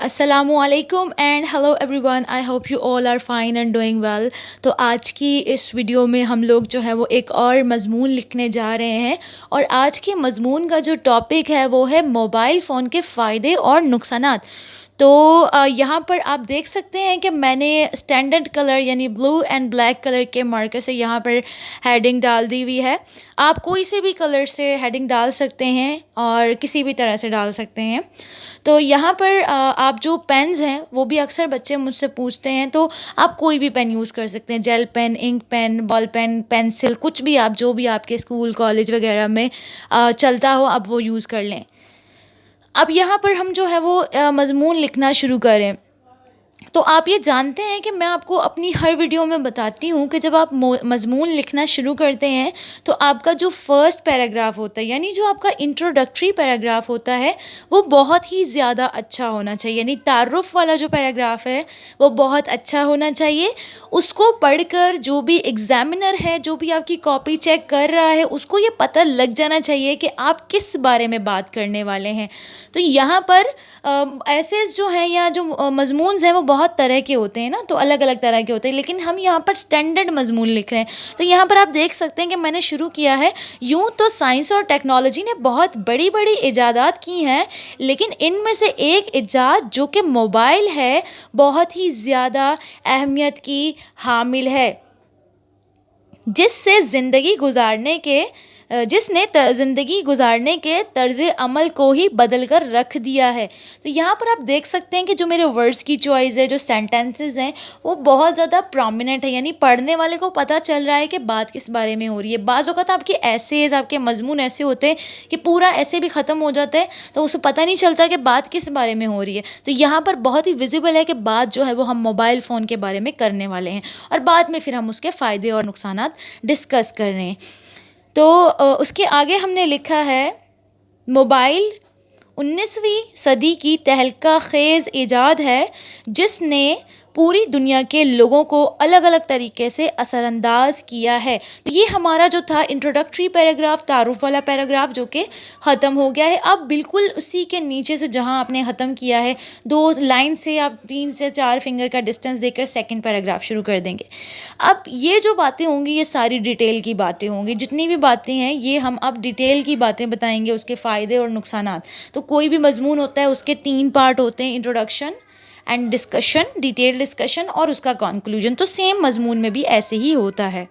السلام علیکم and hello everyone, I hope you all are fine and doing well. تو آج کی اس ویڈیو میں ہم لوگ جو ہے وہ ایک اور مضمون لکھنے جا رہے ہیں، اور آج کے مضمون کا جو ٹاپک ہے وہ ہے موبائل فون کے فائدے اور نقصانات. تو یہاں پر آپ دیکھ سکتے ہیں کہ میں نے اسٹینڈرڈ کلر یعنی بلو اینڈ بلیک کلر کے مارکر سے یہاں پر ہیڈنگ ڈال دی ہوئی ہے. آپ کوئی سے بھی کلر سے ہیڈنگ ڈال سکتے ہیں اور کسی بھی طرح سے ڈال سکتے ہیں. تو یہاں پر آپ جو پینز ہیں وہ بھی اکثر بچے مجھ سے پوچھتے ہیں، تو آپ کوئی بھی پین یوز کر سکتے ہیں، جیل پین، انک پین، بال پین، پینسل، کچھ بھی آپ جو بھی آپ کے اسکول کالج وغیرہ میں چلتا ہو آپ وہ یوز کر لیں. اب یہاں پر ہم جو ہے وہ مضمون لکھنا شروع کریں. تو آپ یہ جانتے ہیں کہ میں آپ کو اپنی ہر ویڈیو میں بتاتی ہوں کہ جب آپ مضمون لکھنا شروع کرتے ہیں تو آپ کا جو فرسٹ پیراگراف ہوتا ہے، یعنی جو آپ کا انٹروڈکٹری پیراگراف ہوتا ہے، وہ بہت ہی زیادہ اچھا ہونا چاہیے. یعنی تعارف والا جو پیراگراف ہے وہ بہت اچھا ہونا چاہیے. اس کو پڑھ کر جو بھی ایگزامینر ہے، جو بھی آپ کی کاپی چیک کر رہا ہے، اس کو یہ پتہ لگ جانا چاہیے کہ آپ کس بارے میں بات کرنے والے ہیں. تو یہاں پر ایسیز جو ہیں یا جو مضمونز ہیں وہ بہت طرح کے ہوتے ہیں نا، تو الگ الگ طرح کے ہوتے ہیں، لیکن ہم یہاں پر اسٹینڈرڈ مضمون لکھ رہے ہیں. تو یہاں پر آپ دیکھ سکتے ہیں کہ میں نے شروع کیا ہے. یوں تو سائنس اور ٹیکنالوجی نے بہت بڑی بڑی ایجادات کی ہیں، لیکن ان میں سے ایک ایجاد جو کہ موبائل ہے بہت ہی زیادہ اہمیت کی حامل ہے، جس نے زندگی گزارنے کے طرز عمل کو ہی بدل کر رکھ دیا ہے. تو یہاں پر آپ دیکھ سکتے ہیں کہ جو میرے ورڈز کی چوائس ہے، جو سینٹینسز ہیں، وہ بہت زیادہ پرومیننٹ ہے. یعنی پڑھنے والے کو پتہ چل رہا ہے کہ بات کس بارے میں ہو رہی ہے. بعض اوقات آپ کے ایسیز، آپ کے مضمون ایسے ہوتے ہیں کہ پورا ایسے بھی ختم ہو جاتا ہے تو اسے پتہ نہیں چلتا کہ بات کس بارے میں ہو رہی ہے. تو یہاں پر بہت ہی ویزیبل ہے کہ بات جو ہے وہ ہم موبائل فون کے بارے میں کرنے والے ہیں، اور بعد میں پھر ہم اس کے فائدے اور نقصانات ڈسکس کر رہے ہیں. تو اس کے آگے ہم نے لکھا ہے، موبائل 19ویں صدی کی تہلکہ خیز ایجاد ہے جس نے پوری دنیا کے لوگوں کو الگ الگ طریقے سے اثر انداز کیا ہے. تو یہ ہمارا جو تھا انٹروڈکٹری پیراگراف، تعارف والا پیراگراف، جو کہ ختم ہو گیا ہے. اب بالکل اسی کے نیچے سے جہاں آپ نے ختم کیا ہے، 2 لائن سے آپ 3 سے 4 فنگر کا ڈسٹینس دے کر سیکنڈ پیراگراف شروع کر دیں گے. اب یہ جو باتیں ہوں گی یہ ساری ڈیٹیل کی باتیں ہوں گی. جتنی بھی باتیں ہیں یہ ہم اب ڈیٹیل کی باتیں بتائیں گے، اس کے فائدے اور نقصانات. تو کوئی بھی مضمون ہوتا ہے اس کے 3 پارٹ ہوتے ہیں، introduction and discussion, detail discussion, اور اس کا کنکلوژن. تو سیم مضمون میں بھی ایسے ہی ہوتا ہے.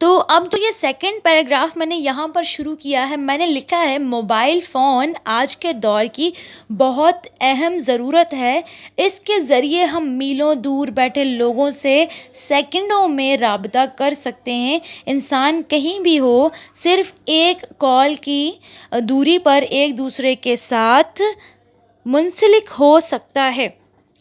تو اب جو یہ سیکنڈ پیراگراف میں نے یہاں پر شروع کیا ہے، میں نے لکھا ہے، موبائل فون آج کے دور کی بہت اہم ضرورت ہے. اس کے ذریعے ہم میلوں دور بیٹھے لوگوں سے سیکنڈوں میں رابطہ کر سکتے ہیں. انسان کہیں بھی ہو، صرف ایک کال کی دوری پر ایک دوسرے کے ساتھ منسلک ہو سکتا ہے.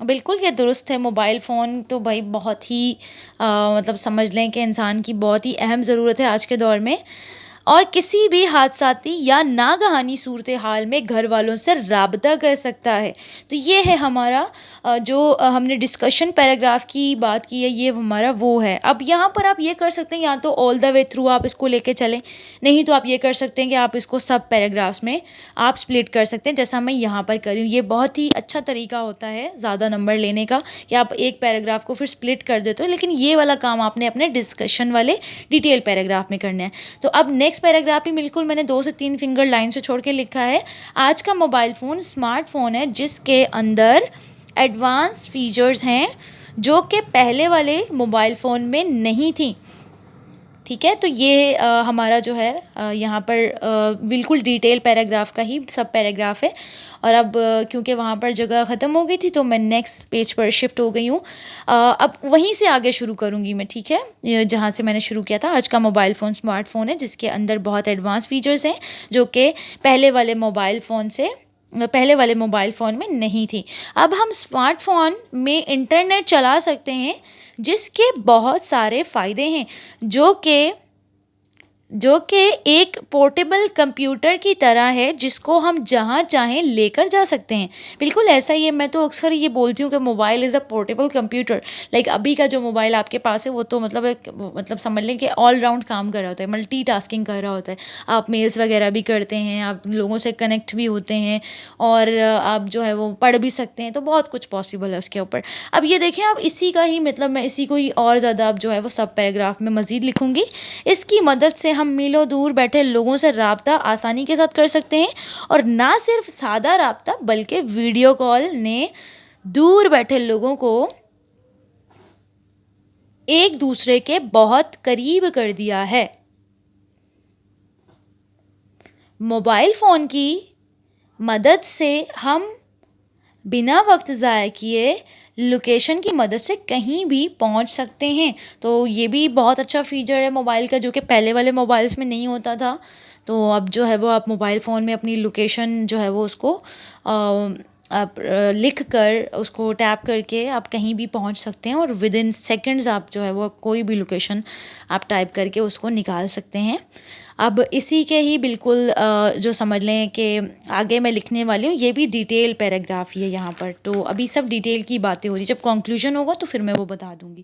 بالکل یہ درست ہے. موبائل فون تو بھائی بہت ہی مطلب سمجھ لیں کہ انسان کی بہت ہی اہم ضرورت ہے آج کے دور میں، اور کسی بھی حادثاتی یا ناگہانی صورتحال میں گھر والوں سے رابطہ کر سکتا ہے. تو یہ ہے ہمارا جو ہم نے ڈسکشن پیراگراف کی بات کی ہے، یہ ہمارا وہ ہے. اب یہاں پر آپ یہ کر سکتے ہیں، یا تو آل دا وے تھرو آپ اس کو لے کے چلیں، نہیں تو آپ یہ کر سکتے ہیں کہ آپ اس کو سب پیراگرافس میں آپ سپلٹ کر سکتے ہیں، جیسا میں یہاں پر کر رہی ہوں. یہ بہت ہی اچھا طریقہ ہوتا ہے زیادہ نمبر لینے کا کہ آپ ایک پیراگراف کو پھر سپلٹ کر دیتے ہو، لیکن یہ والا کام آپ نے اپنے ڈسکشن والے ڈیٹیل پیراگراف میں کرنا ہے. تو اب نیکسٹ پیراگراف بھی بالکل میں نے 2 سے 3 فنگر لائن سے چھوڑ کے لکھا ہے، آج کا موبائل فون اسمارٹ فون ہے جس کے اندر ایڈوانس فیچرز ہیں جو کہ پہلے والے موبائل فون میں نہیں تھیں. ٹھیک ہے، تو یہ ہمارا جو ہے یہاں پر بالکل ڈیٹیل پیراگراف کا ہی سب پیراگراف ہے. اور اب کیونکہ وہاں پر جگہ ختم ہو گئی تھی تو میں نیکسٹ پیج پر شفٹ ہو گئی ہوں. اب وہیں سے آگے شروع کروں گی میں، ٹھیک ہے، جہاں سے میں نے شروع کیا تھا. آج کا موبائل فون اسمارٹ فون ہے جس کے اندر بہت ایڈوانس فیچرز ہیں جو کہ پہلے والے موبائل فون میں نہیں تھی. اب ہم اسمارٹ فون میں انٹرنیٹ چلا سکتے ہیں جس کے بہت سارے فائدے ہیں جو کہ جو کہ ایک پورٹیبل کمپیوٹر کی طرح ہے جس کو ہم جہاں چاہیں لے کر جا سکتے ہیں. بالکل ایسا ہی ہے. میں تو اکثر یہ بولتی ہوں کہ موبائل از اے پورٹیبل کمپیوٹر. لائک ابھی کا جو موبائل آپ کے پاس ہے وہ تو مطلب سمجھ لیں کہ آل راؤنڈ کام کر رہا ہوتا ہے, ملٹی ٹاسکنگ کر رہا ہوتا ہے. آپ میلس وغیرہ بھی کرتے ہیں, آپ لوگوں سے کنیکٹ بھی ہوتے ہیں, اور آپ جو ہے وہ پڑھ بھی سکتے ہیں. تو بہت کچھ پاسبل ہے اس کے اوپر. اب یہ دیکھیں, آپ اسی کا ہی مطلب میں اسی کو ہی اور زیادہ اب جو ہے وہ سب پیراگراف میں مزید لکھوں گی. اس کی مدد سے ہم میلوں دور بیٹھے لوگوں سے رابطہ آسانی کے ساتھ کر سکتے ہیں, اور نہ صرف سادہ رابطہ بلکہ ویڈیو کال نے دور بیٹھے لوگوں کو ایک دوسرے کے بہت قریب کر دیا ہے. موبائل فون کی مدد سے ہم بنا وقت ضائع کیے لوکیشن کی مدد سے کہیں بھی پہنچ سکتے ہیں. تو یہ بھی بہت اچھا فیچر ہے موبائل کا, جو کہ پہلے والے موبائلس میں نہیں ہوتا تھا. تو اب جو ہے وہ آپ موبائل فون میں اپنی لوکیشن جو ہے وہ اس کو آپ لکھ کر اس کو ٹیپ کر کے آپ کہیں بھی پہنچ سکتے ہیں, اور ود ان سیکنڈز آپ جو ہے وہ کوئی بھی لوکیشن آپ ٹائپ کر کے اس کو نکال سکتے ہیں. اب اسی کے ہی بالکل جو سمجھ لیں کہ آگے میں لکھنے والی ہوں, یہ بھی ڈیٹیل پیراگراف ہی ہے یہاں پر. تو ابھی سب ڈیٹیل کی باتیں ہو رہی, جب کنکلوژن ہوگا تو پھر میں وہ بتا دوں گی.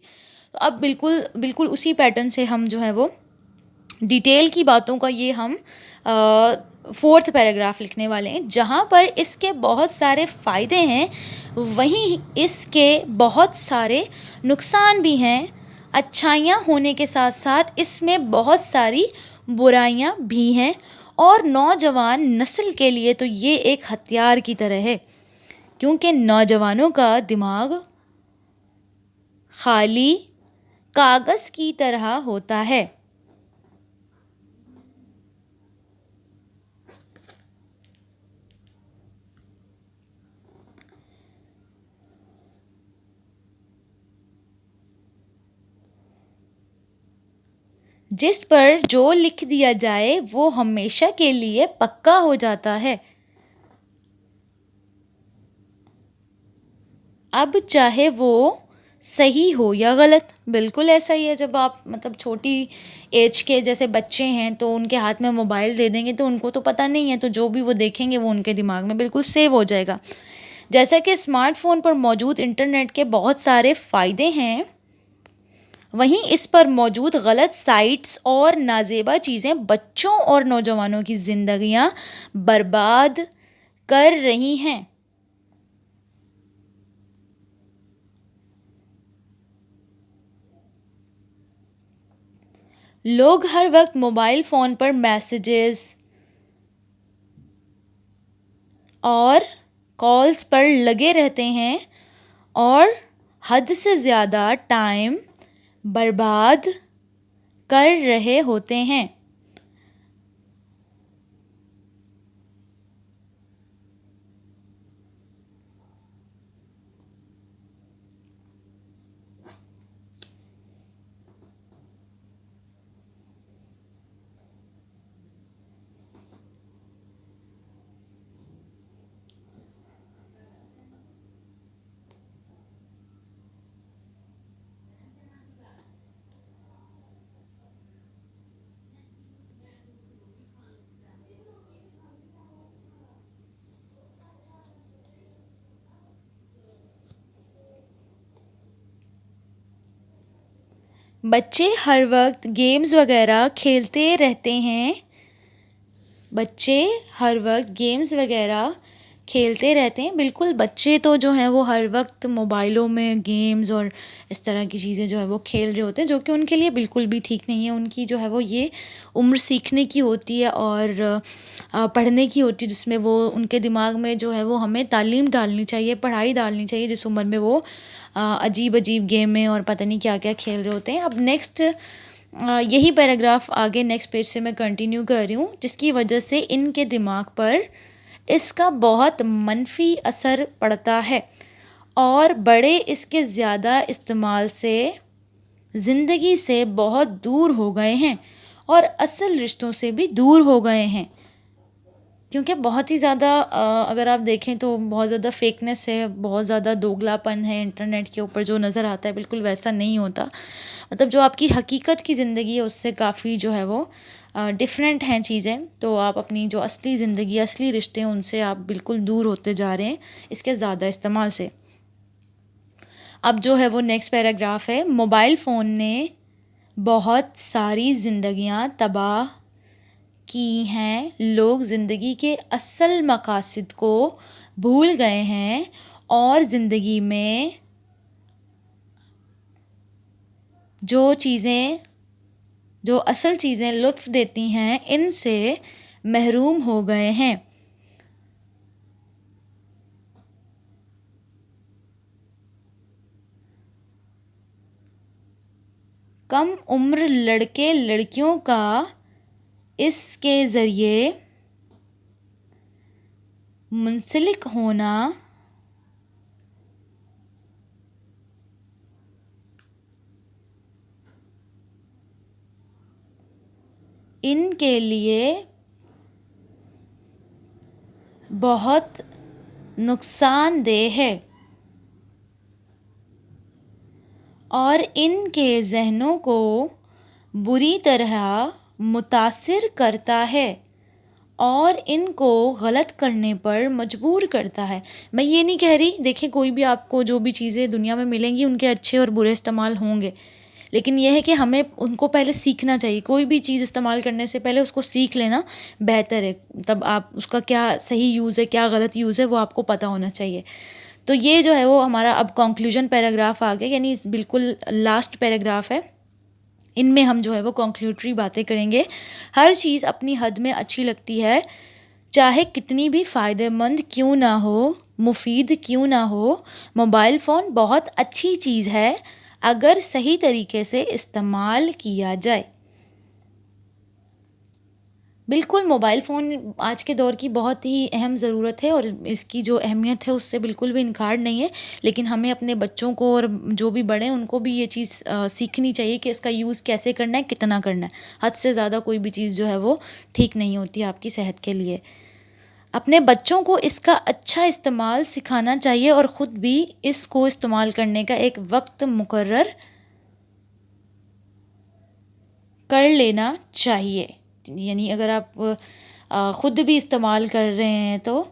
تو اب بالکل اسی پیٹرن سے ہم جو ہے وہ ڈیٹیل کی باتوں کا یہ ہم 4تھ پیراگراف لکھنے والے ہیں, جہاں پر اس کے بہت سارے فائدے ہیں وہیں اس کے بہت سارے نقصان بھی ہیں. اچھائیاں ہونے کے ساتھ ساتھ اس میں بہت ساری برائیاں بھی ہیں, اور نوجوان نسل کے لیے تو یہ ایک ہتھیار کی طرح ہے, کیونکہ نوجوانوں کا دماغ خالی کاغذ کی طرح ہوتا ہے. جس پر جو لکھ دیا جائے وہ ہمیشہ کے لیے پکا ہو جاتا ہے. اب چاہے وہ صحیح ہو یا غلط. بالکل ایسا ہی ہے, جب آپ مطلب چھوٹی ایج کے جیسے بچے ہیں تو ان کے ہاتھ میں موبائل دے دیں گے تو ان کو تو پتہ نہیں ہے, تو جو بھی وہ دیکھیں گے وہ ان کے دماغ میں بالکل سیو ہو جائے گا. جیسا کہ اسمارٹ فون پر موجود انٹرنیٹ کے بہت سارے فائدے ہیں, وہیں اس پر موجود غلط سائٹس اور نازیبا چیزیں بچوں اور نوجوانوں کی زندگیاں برباد کر رہی ہیں. لوگ ہر وقت موبائل فون پر میسیجز اور کالز پر لگے رہتے ہیں اور حد سے زیادہ ٹائم برباد کر رہے ہوتے ہیں. بچے ہر وقت گیمز وغیرہ کھیلتے رہتے ہیں. بچے ہر وقت گیمز وغیرہ کھیلتے رہتے ہیں. بالکل بچے تو جو ہیں وہ ہر وقت موبائلوں میں گیمز اور اس طرح کی چیزیں جو ہے وہ کھیل رہے ہوتے ہیں, جو کہ ان کے لیے بالکل بھی ٹھیک نہیں ہے. ان کی جو ہے وہ یہ عمر سیکھنے کی ہوتی ہے اور پڑھنے کی ہوتی ہے, جس میں وہ ان کے دماغ میں جو ہے وہ ہمیں تعلیم ڈالنی چاہیے, پڑھائی ڈالنی چاہیے, جس عمر میں وہ عجیب گیمیں اور پتہ نہیں کیا کیا کھیل رہے ہوتے ہیں. اب نیکسٹ یہی پیراگراف آگے نیکسٹ پیج سے میں کنٹینیو کر رہی ہوں, جس کی وجہ سے ان کے دماغ پر اس کا بہت منفی اثر پڑتا ہے, اور بڑے اس کے زیادہ استعمال سے زندگی سے بہت دور ہو گئے ہیں اور اصل رشتوں سے بھی دور ہو گئے ہیں. کیونکہ بہت ہی زیادہ اگر آپ دیکھیں تو بہت زیادہ فیکنس ہے, بہت زیادہ دوگلاپن ہے انٹرنیٹ کے اوپر. جو نظر آتا ہے بالکل ویسا نہیں ہوتا. مطلب جو آپ کی حقیقت کی زندگی ہے اس سے کافی جو ہے وہ ڈفرینٹ ہیں چیزیں، تو آپ اپنی جو اصلی زندگی، اصلی رشتے ہیں ان سے آپ بالکل دور ہوتے جا رہے ہیں اس کے زیادہ استعمال سے۔ اب جو ہے وہ نیکسٹ پیراگراف ہے، موبائل فون نے بہت ساری زندگیاں تباہ کی ہیں، لوگ زندگی کے اصل مقاصد کو بھول گئے ہیں اور زندگی میں جو اصل چیزیں لطف دیتی ہیں ان سے محروم ہو گئے ہیں۔ کم عمر لڑکے لڑکیوں کا اس کے ذریعے منسلک ہونا ان کے لیے بہت نقصان دہ ہے اور ان کے ذہنوں کو بری طرح متاثر کرتا ہے اور ان کو غلط کرنے پر مجبور کرتا ہے۔ میں یہ نہیں کہہ رہی، دیکھیں کوئی بھی آپ کو جو بھی چیزیں دنیا میں ملیں گی ان کے اچھے اور برے استعمال ہوں گے، لیکن یہ ہے کہ ہمیں ان کو پہلے سیکھنا چاہیے۔ کوئی بھی چیز استعمال کرنے سے پہلے اس کو سیکھ لینا بہتر ہے، تب آپ اس کا کیا صحیح یوز ہے کیا غلط یوز ہے وہ آپ کو پتہ ہونا چاہیے۔ تو یہ جو ہے وہ ہمارا اب کنکلوژن پیراگراف آ گیا، یعنی بالکل لاسٹ پیراگراف ہے، ان میں ہم جو ہے وہ کنکلوڈری باتیں کریں گے۔ ہر چیز اپنی حد میں اچھی لگتی ہے، چاہے کتنی بھی فائدہ مند کیوں نہ ہو، مفید کیوں نہ ہو۔ موبائل فون بہت اچھی چیز ہے اگر صحیح طریقے سے استعمال کیا جائے۔ بالکل موبائل فون آج کے دور کی بہت ہی اہم ضرورت ہے اور اس کی جو اہمیت ہے اس سے بالکل بھی انکار نہیں ہے، لیکن ہمیں اپنے بچوں کو اور جو بھی بڑے ہیں ان کو بھی یہ چیز سیکھنی چاہیے کہ اس کا یوز کیسے کرنا ہے، کتنا کرنا ہے۔ حد سے زیادہ کوئی بھی چیز جو ہے وہ ٹھیک نہیں ہوتی آپ کی صحت کے لیے۔ اپنے بچوں کو اس کا اچھا استعمال سکھانا چاہیے اور خود بھی اس کو استعمال کرنے کا ایک وقت مقرر کر لینا چاہیے۔ یعنی اگر آپ خود بھی استعمال کر رہے ہیں تو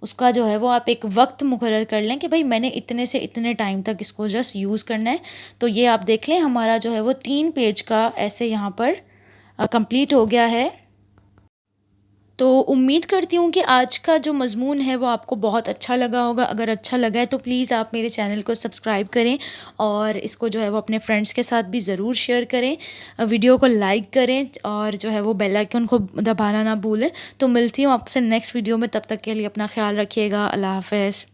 اس کا جو ہے وہ آپ ایک وقت مقرر کر لیں کہ بھائی میں نے اتنے سے اتنے ٹائم تک اس کو جسٹ یوز کرنا ہے۔ تو یہ آپ دیکھ لیں ہمارا جو ہے وہ 3 پیج کا ایسے یہاں پر کمپلیٹ ہو گیا ہے۔ تو امید کرتی ہوں کہ آج کا جو مضمون ہے وہ آپ کو بہت اچھا لگا ہوگا۔ اگر اچھا لگا ہے تو پلیز آپ میرے چینل کو سبسکرائب کریں اور اس کو جو ہے وہ اپنے فرینڈس کے ساتھ بھی ضرور شیئر کریں، ویڈیو کو لائک کریں اور جو ہے وہ بیل آئیکن کو دبانا نہ بھولیں۔ تو ملتی ہوں آپ سے نیکسٹ ویڈیو میں، تب تک کے لیے اپنا خیال رکھیے گا۔ اللہ حافظ۔